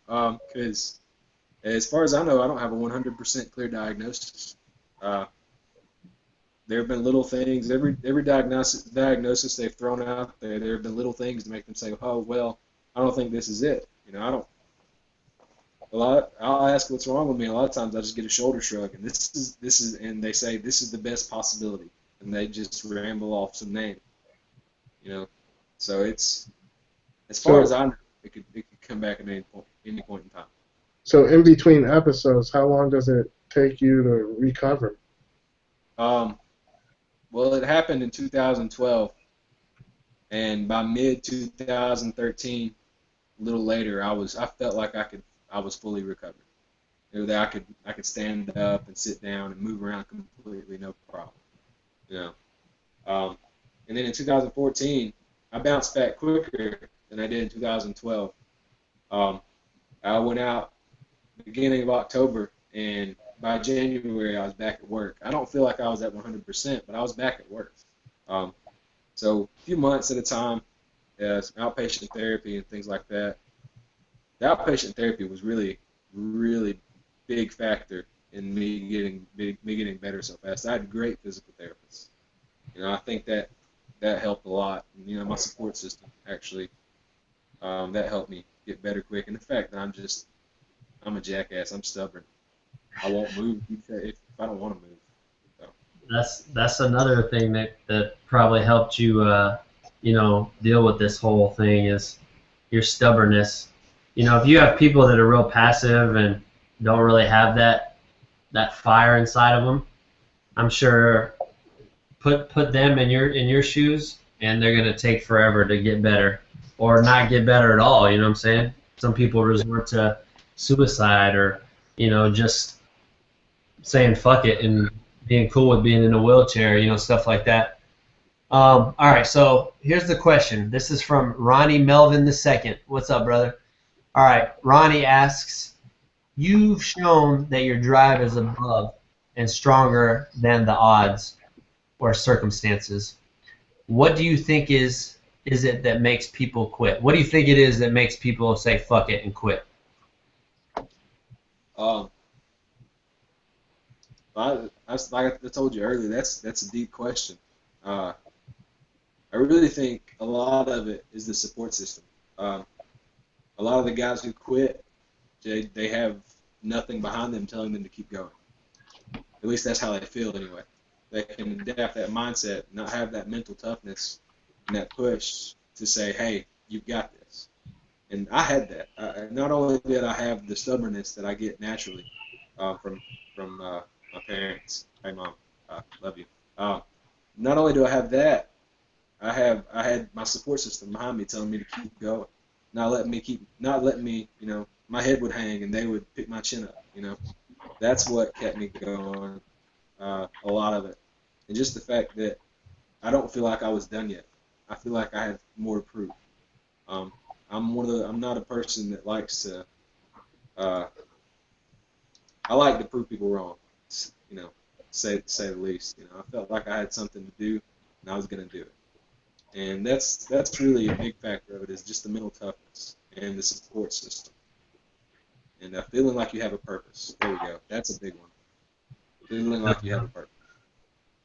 because as far as I know, I don't have a 100% clear diagnosis. There have been little things. Every diagnosis they've thrown out there, there have been little things to make them say, "Oh, well, I don't think this is it." You know, I don't. I'll ask what's wrong with me. A lot of times, I just get a shoulder shrug, and this is, and they say this is the best possibility, and they just ramble off some name. You know, so it's as far as I know, it could come back at any point in time. So in between episodes, how long does it take you to recover? Well, it happened in 2012, and by mid 2013, a little later, I felt like I was fully recovered. You know, that I could stand up and sit down and move around completely, no problem. You know, and then in 2014, I bounced back quicker than I did in 2012. I went out beginning of October, and by January I was back at work. I don't feel like I was at 100%, but I was back at work. So a few months at a time, outpatient therapy and things like that. The outpatient therapy was really, really big factor in me getting better so fast. I had great physical therapists. You know, I think that helped a lot. And, you know, my support system actually that helped me get better quick. And the fact that I'm a jackass. I'm stubborn. I won't move if I don't want to move. So. That's another thing that probably helped you, you know, deal with this whole thing is your stubbornness. You know, if you have people that are real passive and don't really have that fire inside of them, I'm sure put them in your shoes and they're gonna take forever to get better or not get better at all. You know what I'm saying? Some people resort to suicide or, you know, just saying fuck it and being cool with being in a wheelchair, you know, stuff like that. All right, so here's the question. This is from Ronnie Melvin II. What's up, brother? All right, Ronnie asks, you've shown that your drive is above and stronger than the odds or circumstances. What do you think is it that makes people quit? What do you think it is that makes people say fuck it and quit? Like I told you earlier, that's a deep question. I really think a lot of it is the support system. A lot of the guys who quit, they have nothing behind them telling them to keep going. At least that's how they feel anyway. They can adapt that mindset, not have that mental toughness and that push to say, hey, you've got this. And I had that. Not only did I have the stubbornness that I get naturally from my parents. Hey, Mom, love you. Not only do I have that, I had my support system behind me telling me to keep going. Not letting me, you know, my head would hang and they would pick my chin up, you know. that's what kept me going, a lot of it. And just the fact that I don't feel like I was done yet. I feel like I have more to prove. Um, I'm not a person that likes to, uh, I like to prove people wrong, you know, say the least. You know, I felt like I had something to do, and I was gonna do it. And that's really a big factor of it, is just the mental toughness and the support system, and feeling like you have a purpose. There we go. That's a big one. Feeling like you have a purpose.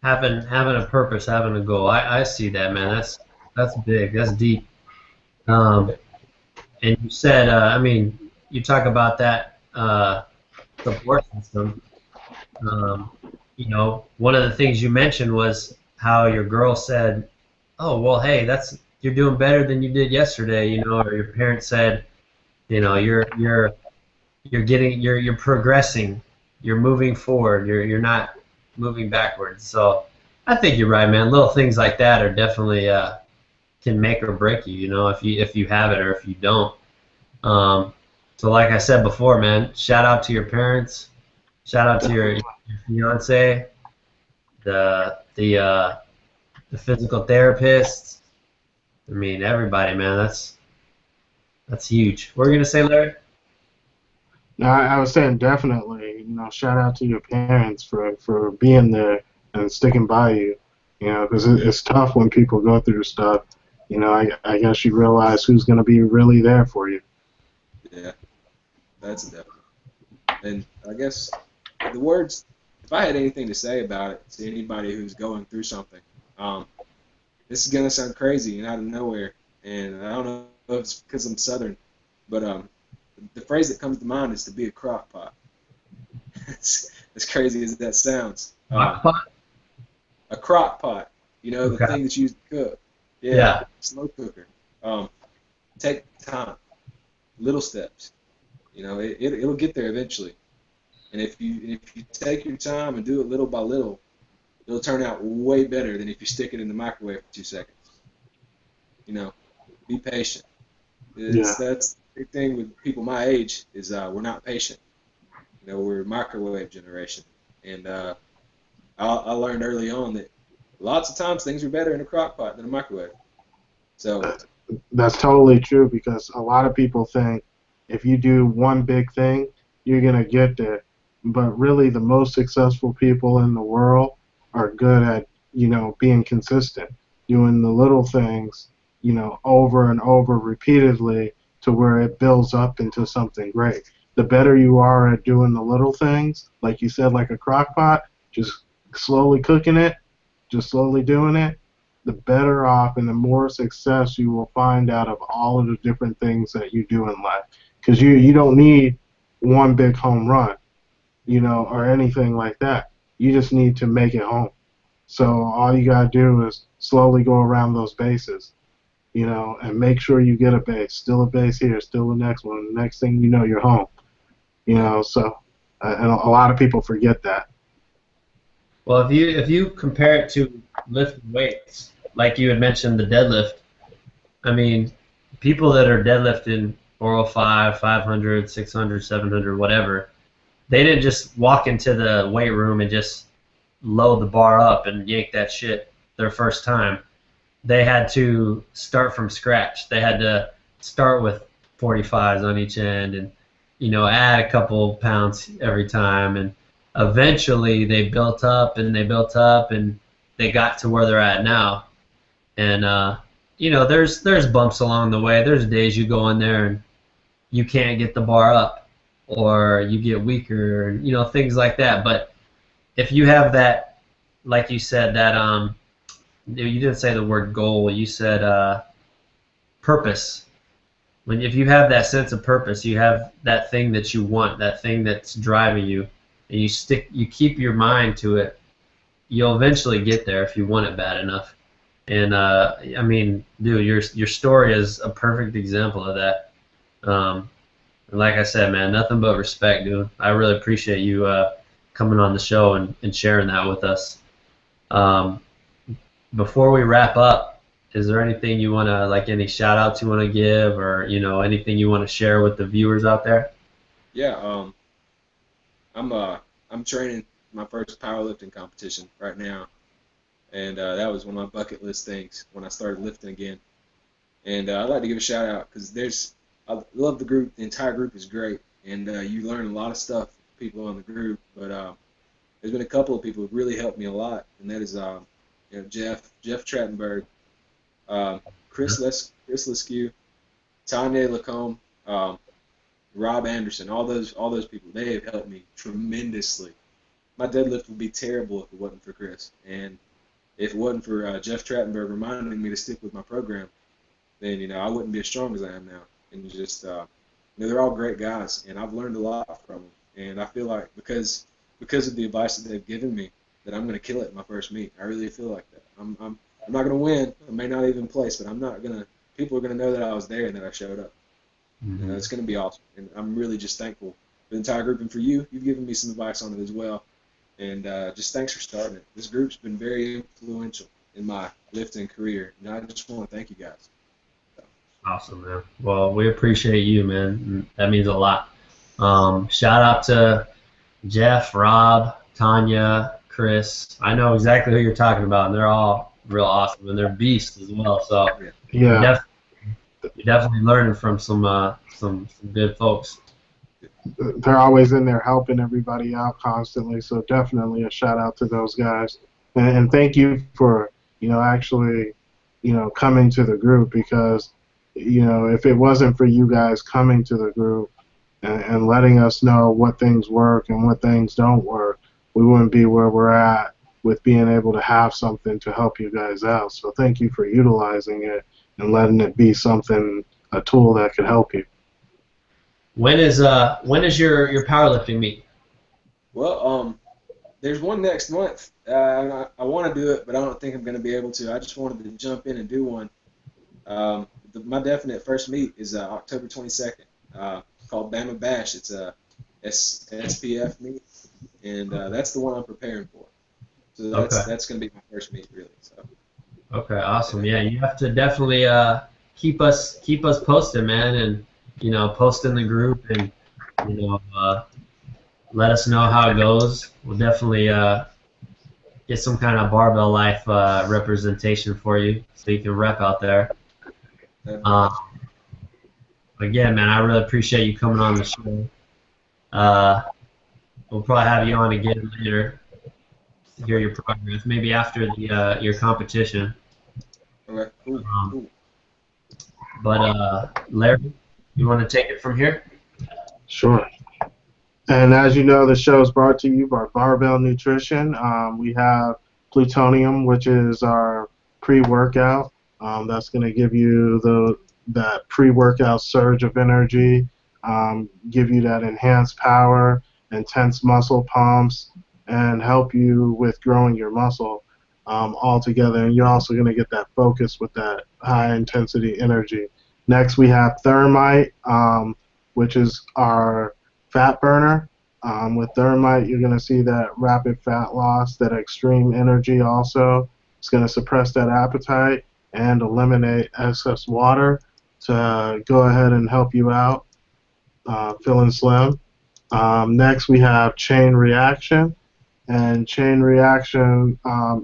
Having a purpose, having a goal. I see that, man. That's big. That's deep. Um, and you said, I mean, you talk about that support system. Um, you know, one of the things you mentioned was how your girl said, "Oh, well, hey, that's you're doing better than you did yesterday," you know, or your parents said, you know, you're progressing, you're moving forward, you're not moving backwards. So I think you're right, man. Little things like that are definitely can make or break you, you know, if you have it or if you don't. Um, so like I said before, man, shout out to your parents, shout out to your fiance, the the physical therapists. I mean, everybody, man. That's huge. What were you gonna say, Larry? No, I was saying definitely, shout out to your parents for being there and sticking by you, because it's tough when people go through stuff. I guess you realize who's going to be really there for you. Yeah, that's a definite. And I guess the words, if I had anything to say about it to anybody who's going through something, this is gonna sound crazy and out of nowhere, and I don't know if it's because I'm Southern, but the phrase that comes to mind is to be a crock pot. As crazy as that sounds. Crock-pot? A crock pot, the Okay. thing that's used to cook. Yeah. Slow cooker. Take time, little steps. It'll get there eventually. And if you take your time and do it little by little, it'll turn out way better than if you stick it in the microwave for 2 seconds. Be patient. Yeah. That's the big thing with people my age is we're not patient. We're a microwave generation, and I learned early on that lots of times things are better in a crock pot than a microwave. So That's totally true, because a lot of people think if you do one big thing, you're going to get there. But really, the most successful people in the world are good at, being consistent, doing the little things, over and over repeatedly to where it builds up into something great. The better you are at doing the little things, like you said, like a crock pot, just slowly cooking it, just slowly doing it, the better off and the more success you will find out of all of the different things that you do in life. Because you don't need one big home run, or anything like that. You just need to make it home. So all you got to do is slowly go around those bases, and make sure you get a base. Still a base here, still the next one. The next thing you know, you're home. So and a lot of people forget that. Well, if you compare it to lifting weights, like you had mentioned the deadlift, I mean, people that are deadlifting 405, 500, 600, 700, whatever, they didn't just walk into the weight room and just load the bar up and yank that shit their first time. They had to start from scratch. They had to start with 45s on each end and, add a couple pounds every time. And eventually they built up and they built up and they got to where they're at now. And, there's bumps along the way. There's days you go in there and you can't get the bar up or you get weaker and, things like that. But if you have that, like you said, that you didn't say the word goal. You said purpose. If you have that sense of purpose, you have that thing that you want, that thing that's driving you, and you keep your mind to it. You'll eventually get there if you want it bad enough. And I mean, dude, your story is a perfect example of that. And like I said, man, nothing but respect, dude. I really appreciate you coming on the show and sharing that with us. Before we wrap up, is there anything you want to, like any shout outs you want to give or, anything you want to share with the viewers out there? yeah, I'm training my first powerlifting competition right now, and that was one of my bucket list things when I started lifting again. And I'd like to give a shout out because I love the group. The entire group is great, and you learn a lot of stuff from people on the group. But there's been a couple of people who really helped me a lot, and that is Jeff Trattenberg, Chris Leskew, Tanya Lacombe, Rob Anderson, all those people. They have helped me tremendously. My deadlift would be terrible if it wasn't for Chris, and if it wasn't for Jeff Trattenberg reminding me to stick with my program, then I wouldn't be as strong as I am now. And just they're all great guys, and I've learned a lot from them. And I feel like because of the advice that they've given me, that I'm going to kill it in my first meet. I really feel like that. I'm not going to win. I may not even place, but I'm not going to. People are going to know that I was there and that I showed up. Mm-hmm. It's going to be awesome, and I'm really just thankful for the entire group and for you. You've given me some advice on it as well, and just thanks for starting it. This group's been very influential in my lifting career, and I just want to thank you guys. Awesome, man. Well, we appreciate you, man. That means a lot. Shout out to Jeff, Rob, Tanya, Chris. I know exactly who you're talking about, and they're all real awesome, and they're beasts as well. So Yeah. you're definitely learning from some good folks. They're always in there helping everybody out constantly, so definitely a shout out to those guys. And thank you for, actually, coming to the group, because, if it wasn't for you guys coming to the group and letting us know what things work and what things don't work, we wouldn't be where we're at with being able to have something to help you guys out. So thank you for utilizing it and letting it be a tool that could help you. When is your powerlifting meet? Well, there's one next month. I want to do it, but I don't think I'm going to be able to. I just wanted to jump in and do one. My definite first meet is October 22nd, called Bama Bash. It's a SPF meet, and that's the one I'm preparing for. So that's going to be my first meet, really. So. Okay, awesome. Yeah, you have to definitely keep us posted, man, and post in the group, and let us know how it goes. We'll definitely get some kind of Barbell Life representation for you, so you can rep out there. Again, man, I really appreciate you coming on the show. We'll probably have you on again later to hear your progress, maybe after your competition. Okay, cool. But Larry, you want to take it from here? Sure. And as you know, the show is brought to you by Barbell Nutrition. We have Plutonium, which is our pre-workout. That's going to give you that pre-workout surge of energy, give you that enhanced power, intense muscle pumps, and help you with growing your muscle all together. And you're also going to get that focus with that high-intensity energy. Next, we have Thermite, which is our fat burner. With Thermite, you're going to see that rapid fat loss, that extreme energy also. It's going to suppress that appetite and eliminate excess water to go ahead and help you out feeling slim. Next, we have Chain Reaction. And Chain Reaction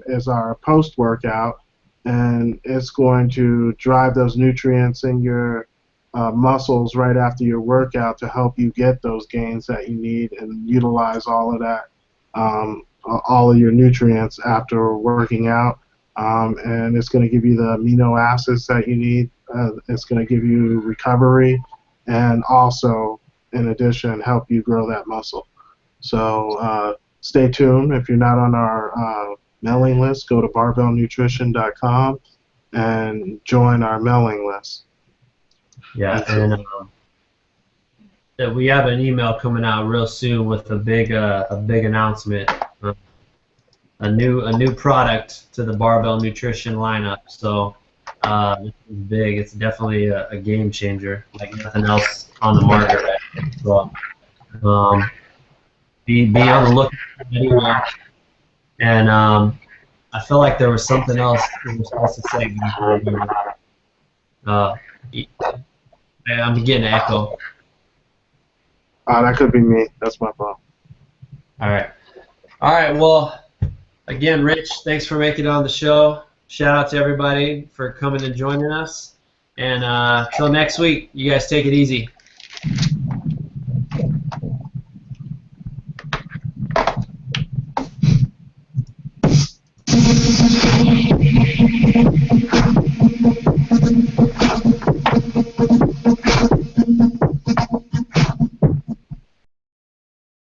is our post-workout, and it's going to drive those nutrients in your muscles right after your workout to help you get those gains that you need and utilize all of that, all of your nutrients after working out. And it's going to give you the amino acids that you need. It's going to give you recovery, and also, in addition, help you grow that muscle. So stay tuned. If you're not on our mailing list, go to barbellnutrition.com and join our mailing list. Yeah, and we have an email coming out real soon with a big announcement, a new product to the Barbell Nutrition lineup. So this is big. It's definitely a game changer, like nothing else on the market right now. So be on the lookout for that email. And I feel like there was something else we were supposed to say. I'm getting an echo. That could be me. That's my fault. All right. All right. Well, again, Rich, thanks for making it on the show. Shout out to everybody for coming and joining us. And till next week, you guys take it easy.